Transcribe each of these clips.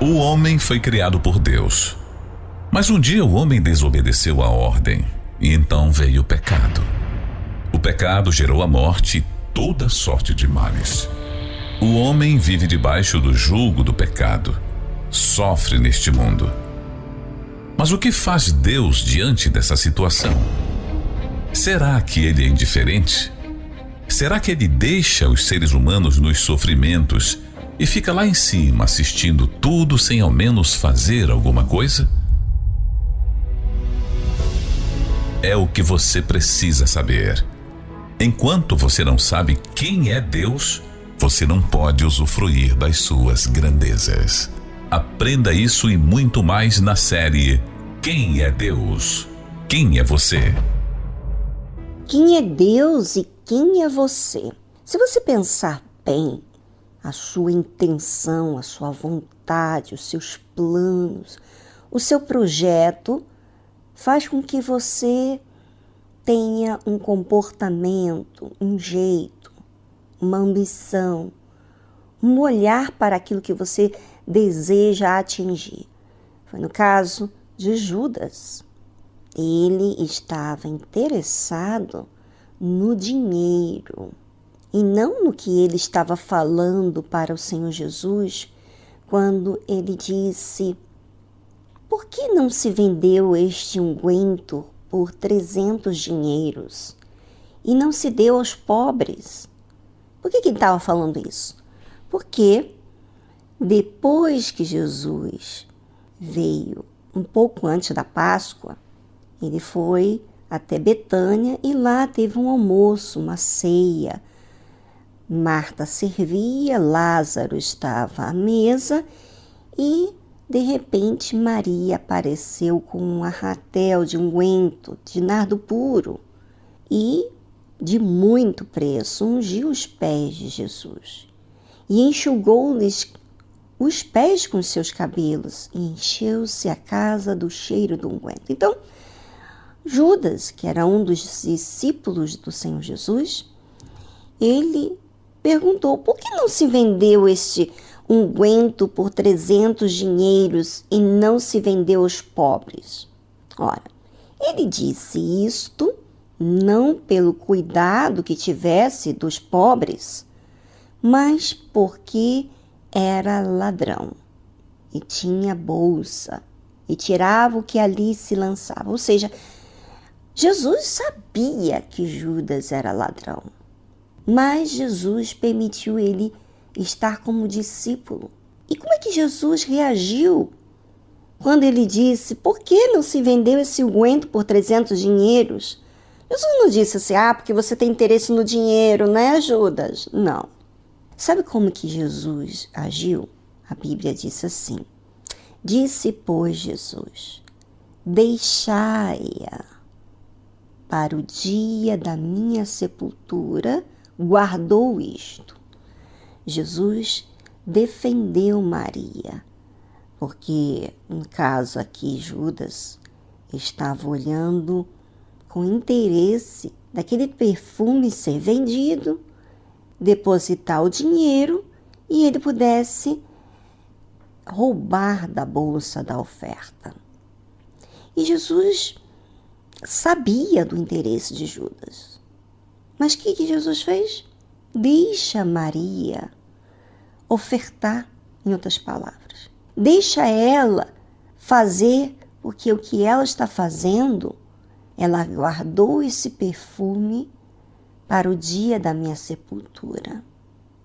O homem foi criado por Deus. Mas um dia o homem desobedeceu a ordem e então veio o pecado. O pecado gerou a morte e toda sorte de males. O homem vive debaixo do jugo do pecado, sofre neste mundo. Mas o que faz Deus diante dessa situação? Será que ele é indiferente? Será que ele deixa os seres humanos nos sofrimentos e fica lá em cima assistindo tudo sem ao menos fazer alguma coisa? É o que você precisa saber. Enquanto você não sabe quem é Deus, você não pode usufruir das suas grandezas. Aprenda isso e muito mais na série Quem é Deus? Quem é você? Quem é Deus e quem é você? Se você pensar bem, a sua intenção, a sua vontade, os seus planos, o seu projeto faz com que você tenha um comportamento, um jeito, uma ambição, um olhar para aquilo que você deseja atingir. Foi no caso de Judas. Ele estava interessado no dinheiro e não no que ele estava falando para o Senhor Jesus quando ele disse: por que não se vendeu este unguento por 300 dinheiros e não se deu aos pobres? Por que ele estava falando isso? Porque depois que Jesus veio, um pouco antes da Páscoa, ele foi até Betânia e lá teve um almoço, uma ceia. Marta servia, Lázaro estava à mesa e, de repente, Maria apareceu com um arratel de unguento de nardo puro e, de muito preço, ungiu os pés de Jesus e enxugou-lhes os pés com seus cabelos e encheu-se a casa do cheiro do unguento. Então, Judas, que era um dos discípulos do Senhor Jesus, ele perguntou: por que não se vendeu este unguento por 300 dinheiros e não se vendeu aos pobres? Ora, ele disse isto não pelo cuidado que tivesse dos pobres, mas porque era ladrão e tinha bolsa e tirava o que ali se lançava. Ou seja, Jesus sabia que Judas era ladrão, mas Jesus permitiu ele estar como discípulo. E como é que Jesus reagiu quando ele disse: por que não se vendeu esse unguento por 300 dinheiros? Jesus não disse assim: porque você tem interesse no dinheiro, né, Judas? Não. Sabe como que Jesus agiu? A Bíblia diz assim: disse, pois, Jesus: deixai-a para o dia da minha sepultura, guardou isto. Jesus defendeu Maria, porque, no caso aqui, Judas estava olhando com interesse daquele perfume ser vendido, depositar o dinheiro e ele pudesse roubar da bolsa da oferta. E Jesus sabia do interesse de Judas. Mas o que Jesus fez? Deixa Maria ofertar, em outras palavras. Deixa ela fazer, porque o que ela está fazendo, ela guardou esse perfume para o dia da minha sepultura.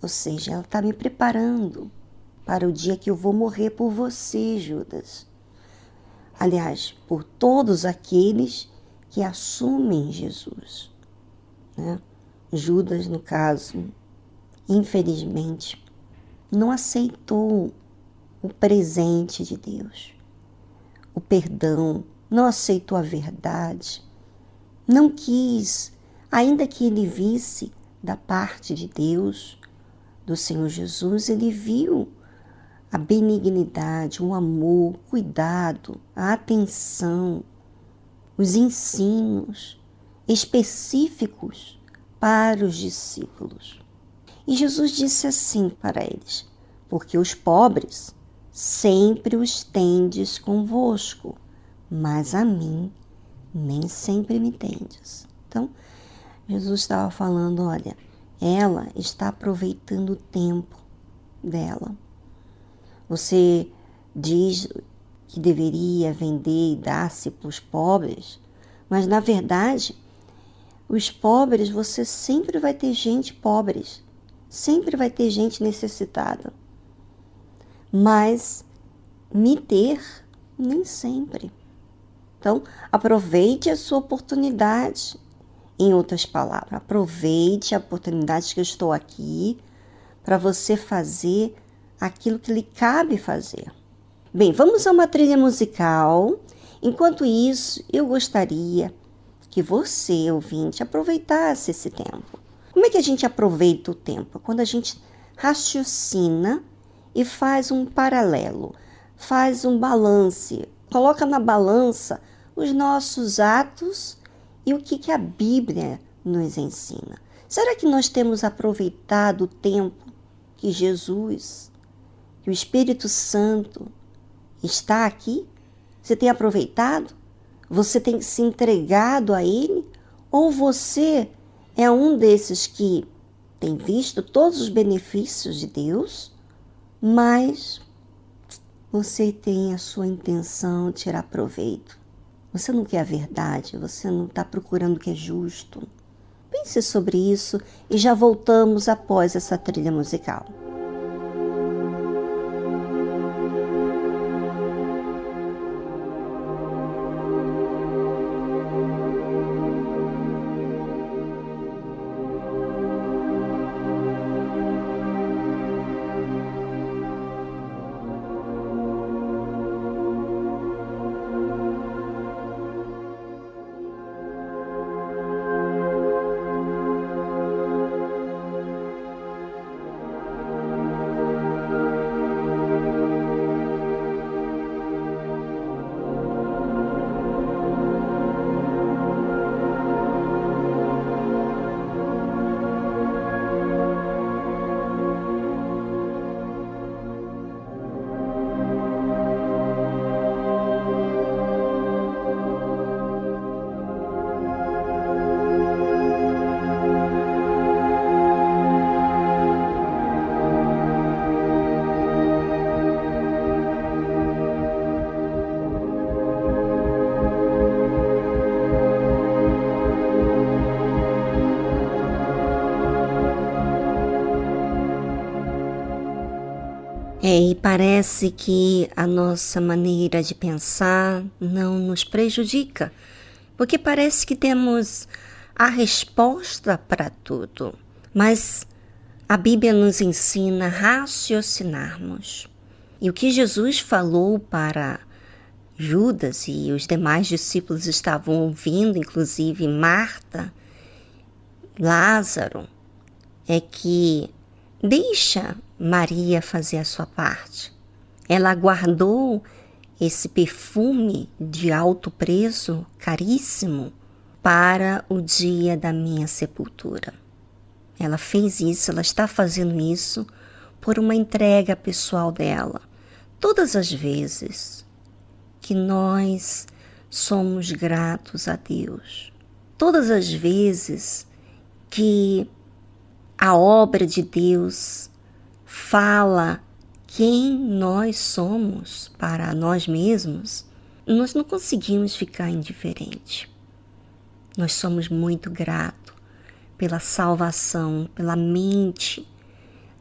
Ou seja, ela está me preparando para o dia que eu vou morrer por você, Judas. Aliás, por todos aqueles que assumem Jesus, né? Judas, no caso, infelizmente, não aceitou o presente de Deus, o perdão, não aceitou a verdade, não quis, ainda que ele visse da parte de Deus, do Senhor Jesus, ele viu a benignidade, o amor, o cuidado, a atenção, os ensinos específicos para os discípulos. E Jesus disse assim para eles: porque os pobres sempre os tendes convosco, mas a mim nem sempre me tendes. Então, Jesus estava falando, olha, ela está aproveitando o tempo dela. Você diz que deveria vender e dar-se para os pobres, mas na verdade, os pobres, você sempre vai ter gente pobre, sempre vai ter gente necessitada. Mas me ter, nem sempre. Então, aproveite a sua oportunidade. Em outras palavras, aproveite a oportunidade que eu estou aqui para você fazer aquilo que lhe cabe fazer. Bem, vamos a uma trilha musical. Enquanto isso, eu gostaria que você, ouvinte, aproveitasse esse tempo. Como é que a gente aproveita o tempo? Quando a gente raciocina e faz um paralelo, faz um balance, coloca na balança os nossos atos e o que a Bíblia nos ensina. Será que nós temos aproveitado o tempo que Jesus, que o Espírito Santo está aqui? Você tem aproveitado? Você tem se entregado a Ele? Ou você é um desses que tem visto todos os benefícios de Deus, mas você tem a sua intenção de tirar proveito? Você não quer a verdade, você não está procurando o que é justo. Pense sobre isso e já voltamos após essa trilha musical. E parece que a nossa maneira de pensar não nos prejudica, porque parece que temos a resposta para tudo. Mas a Bíblia nos ensina a raciocinarmos. E o que Jesus falou para Judas e os demais discípulos estavam ouvindo, inclusive Marta, Lázaro, é que deixa Maria fazer a sua parte. Ela guardou esse perfume de alto preço, caríssimo, para o dia da minha sepultura. Ela fez isso, ela está fazendo isso por uma entrega pessoal dela. Todas as vezes que nós somos gratos a Deus, todas as vezes que a obra de Deus fala quem nós somos para nós mesmos, nós não conseguimos ficar indiferente. Nós somos muito gratos pela salvação, pela mente,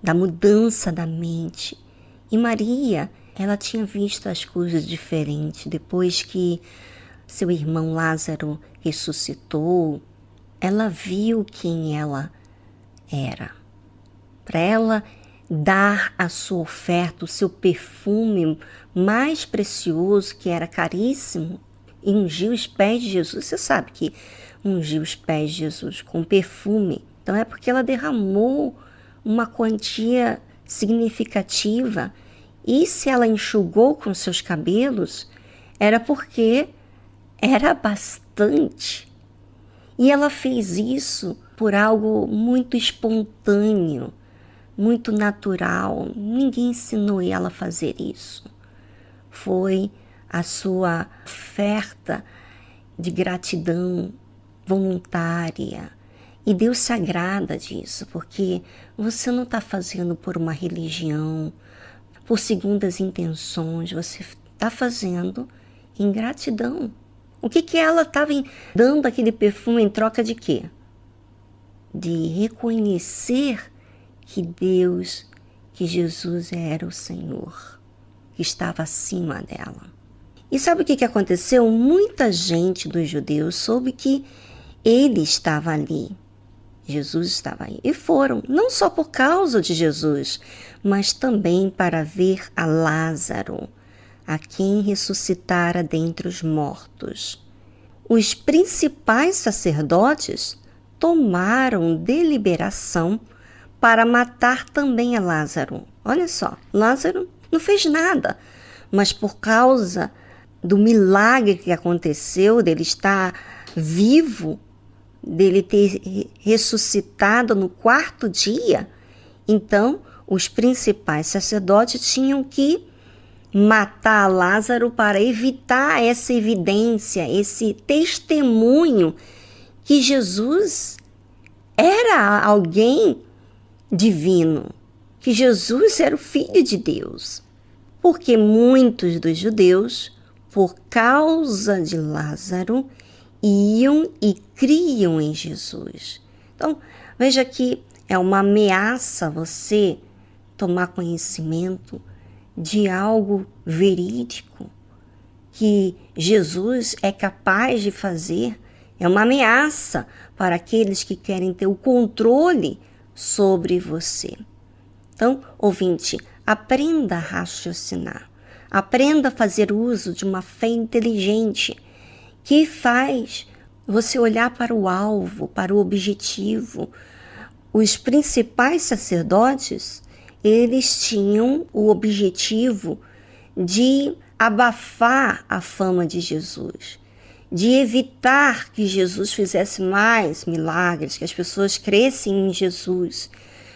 da mudança da mente. E Maria, ela tinha visto as coisas diferentes. Depois que seu irmão Lázaro ressuscitou, ela viu quem ela era. Para ela dar a sua oferta, o seu perfume mais precioso, que era caríssimo, e ungir os pés de Jesus. Você sabe que ungir os pés de Jesus com perfume, então é porque ela derramou uma quantia significativa, e se ela enxugou com seus cabelos, era porque era bastante. E ela fez isso por algo muito espontâneo, muito natural. Ninguém ensinou ela a fazer isso. Foi a sua oferta de gratidão voluntária. E Deus se agrada disso, porque você não está fazendo por uma religião, por segundas intenções, você está fazendo em gratidão. O que ela estava dando aquele perfume em troca de quê? De reconhecer que Deus, que Jesus era o Senhor, que estava acima dela. E sabe o que aconteceu? Muita gente dos judeus soube que ele estava ali. Jesus estava aí. E foram, não só por causa de Jesus, mas também para ver a Lázaro, a quem ressuscitara dentre os mortos. Os principais sacerdotes tomaram deliberação para matar também a Lázaro. Olha só, Lázaro não fez nada, mas por causa do milagre que aconteceu, dele estar vivo, dele ter ressuscitado no 4º dia, então os principais sacerdotes tinham que matar Lázaro para evitar essa evidência, esse testemunho que Jesus era alguém divino, que Jesus era o Filho de Deus. Porque muitos dos judeus, por causa de Lázaro, iam e criam em Jesus. Então, veja que é uma ameaça você tomar conhecimento de algo verídico que Jesus é capaz de fazer. É uma ameaça para aqueles que querem ter o controle sobre você. Então, ouvinte, aprenda a raciocinar. Aprenda a fazer uso de uma fé inteligente que faz você olhar para o alvo, para o objetivo. Os principais sacerdotes, eles tinham o objetivo de abafar a fama de Jesus, de evitar que Jesus fizesse mais milagres, que as pessoas crescem em Jesus,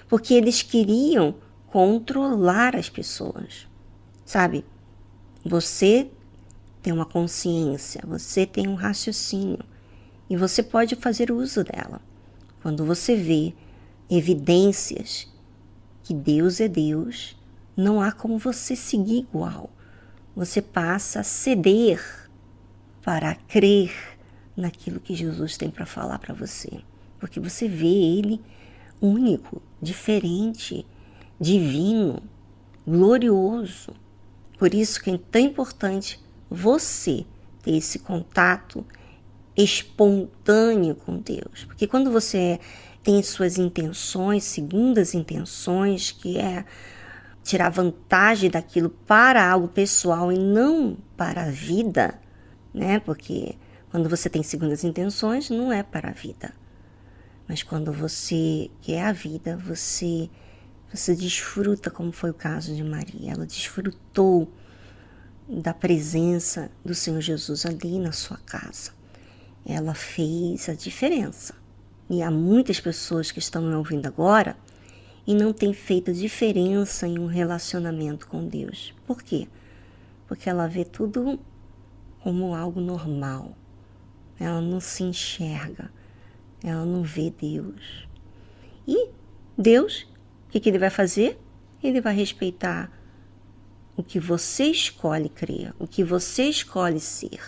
porque eles queriam controlar as pessoas. Sabe, você tem uma consciência, você tem um raciocínio e você pode fazer uso dela. Quando você vê evidências que Deus é Deus, não há como você seguir igual. Você passa a ceder para crer naquilo que Jesus tem para falar para você. Porque você vê Ele único, diferente, divino, glorioso. Por isso que é tão importante você ter esse contato espontâneo com Deus. Porque quando você tem suas intenções, segundas intenções, que é tirar vantagem daquilo para algo pessoal e não para a vida, né? Porque quando você tem segundas intenções, não é para a vida. Mas quando você quer a vida, você desfruta, como foi o caso de Maria. Ela desfrutou da presença do Senhor Jesus ali na sua casa. Ela fez a diferença. E há muitas pessoas que estão me ouvindo agora e não têm feito diferença em um relacionamento com Deus. Por quê? Porque ela vê tudo como algo normal. Ela não se enxerga. Ela não vê Deus. E Deus, o que Ele vai fazer? Ele vai respeitar o que você escolhe crer, o que você escolhe ser.